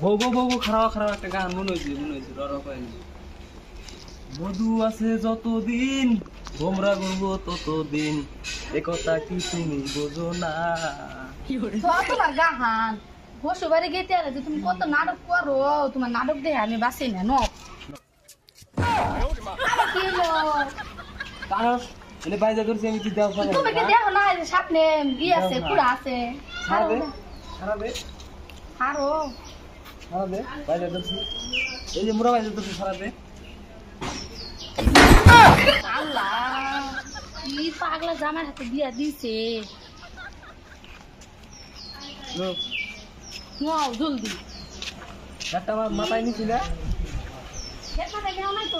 বউ বউ বউ খারাপ খারাপ একটা গান মনে হয়েছে মধু আছে যতদিন তোমরা গর্ব ততদিন একথা কি তুমি বোঝো না তোমার গাহান বসুবারে গেতে আলে তুমি কত নাটক করো তোমার নাটক দেখে আমি বাঁচি না ন কি হলো কারণ এলে বাইজা করছি আমি কি দেও পারে তুমি কি দেখো না যে সামনে ই আছে কুড়া আছে সারাবে আরো সারাবে বাইজা করছি এই যে মুরা বাইজা করছি সারাবে আল্লাহ কি পাগলা জামার হাতে দিয়া দিছে নাও জলদি একটা আমার মাথায় নিছিল এটা দেখে নাই তো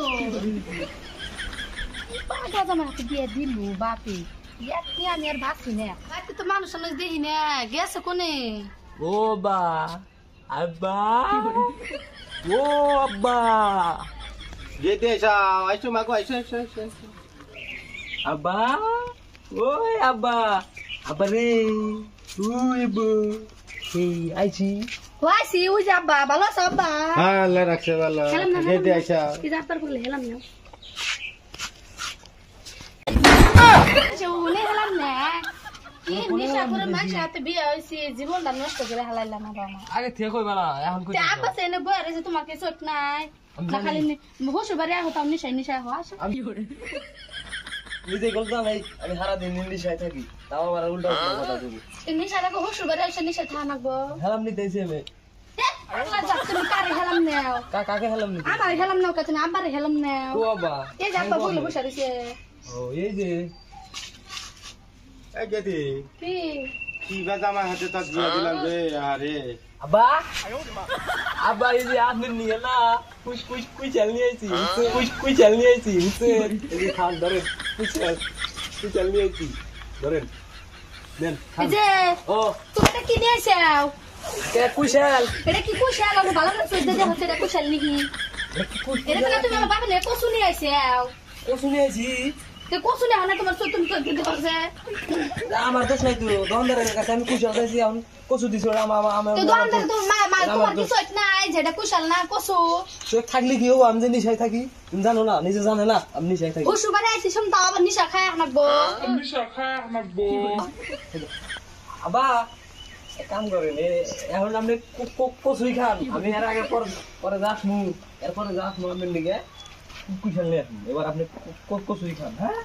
পাগলা জামার হাতে দিয়া দিলু বাপে ইয়াতি আমি আর বাঁচি না আজকে তো মানুষ আমি দেখি না গেছে কোনে ও বা আব্বা ও আব্বা যেতে এসাও আইসো মাগো আইসো আইসো আইসো আব্বা ওই আব্বা আব্বা রে তুই বউ এই আইছি ওয়াসি ওই যাবা ভালো আছো আব্বা হ্যাঁ আল্লাহ রাখছে ভালো যেতে আইসা কি যাবার বলে হেলাম না উনি হেলাম না কি নিশা করে মানুষের হাতে বিয়ে হয়েছে জীবনটা নষ্ট করে হেলাইলাম আমার আগে থেকে কই বালা এখন কই আব্বা সেনে বই রয়েছে তোমার কিছু নাই না খালি বসুবারে হতাম নিশাই নিশাই হওয়া আমি নিজে গলতা নাই আমি সারা দিন নিন্দিশায় থাকি তাও আবার উল্টা উল্টা কথা তুমি নিশা দেখো বসুবারে এসে নিশা থা নাকবো হেলাম নিতেছি আমি তুমি কারে হেলাম নাও কাকে হেলাম নিতে আমার হেলাম নাও কাছে আব্বারে হেলাম নাও ও বাবা এই যে আব্বা বলে বসে রয়েছে ও এই যে এই যেতে কি কি বাজা আমার হাতে তো দিয়ে দিলাম রে আরে আব্বা আব্বা এই যে আপনি নিয়ে না কুছ কুছ কুছ চাল নিয়ে আইছি কুছ চাল নিয়ে আইছি এই যে খান ধরেন কুছ চাল নিয়ে আইছি ধরেন দেন এই যে ও তুমি কি নিয়ে আসাও কে কুশাল এটা কি কুশাল আমি ভালো করে চুই দিয়ে হচ্ছে এটা কুশাল নাকি এটা তো তুমি আমার বাবা নে কসু নিয়ে আইসাও কসু নিয়ে আইছি তে কসু নিয়ে না তোমার চুই তুমি তো দিতে পারছে আমার দোষ নাই তো দোকানদারের কাছে আমি কুশাল চাইছি এখন কসু দিছো আমার তো দোকানদার তো মা তোমার কিছু নাই যেটা কুশাল না কসু তো থাকলে কি হবো আমি যে নিশায় থাকি তুমি জানো না নিজে জানে না আমি নিশায় থাকি ওষু বারে আইছি শুনতা আবার নিশা খায় হাঁকবো আবা এক কাম করেন এখন আপনি কচুই খান আমি এর আগে পরে যাস মু এরপরে যাস মু আপনার দিকে কুশাল নিয়ে আসুন এবার আপনি কচুই খান হ্যাঁ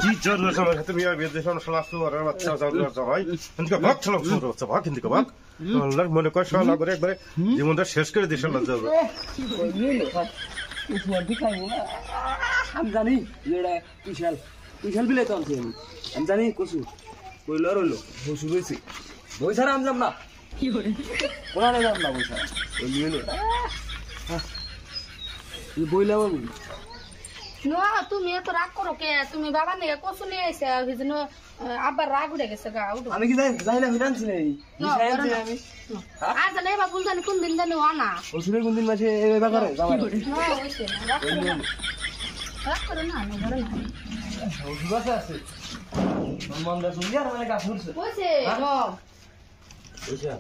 জি জোর না সময় হাতে বিয়ে বিয়ে দেশন সলাস তো আর বাচ্চা যাওয়ার জবাই কিন্তু ভাগ চলো শুরু হচ্ছে ভাগ কিন্তু ভাগ আল্লাহ মনে কর শালা করে একবারে জীবনটা শেষ করে দেশন যাবে আমি জানি যেটা কুশাল বিলে তো আমি জানি কচু কইলো রইলো বসু রয়েছে বই ছাড়া আমি যাব না কোনারে যাব না বই ছাড়া ওই নিয়ে বইলাম আমি না তুমি এত রাগ করো কে তুমি বাবা নিয়ে কসু নিয়ে আইছে সেজন্য আবার রাগ উঠে গেছে গা উঠো আমি কি যাই না ফিনান্স নেই আমি আর জানে বা ভুল জানি কোন দিন জানি না বছরের কোন দিন মাসে এবার করে জামাই না হইছে না রাগ করো না ঘরে না ওষুধ আছে মন্দা শুনলি আর মানে কাজ করছে হইছে বুঝছা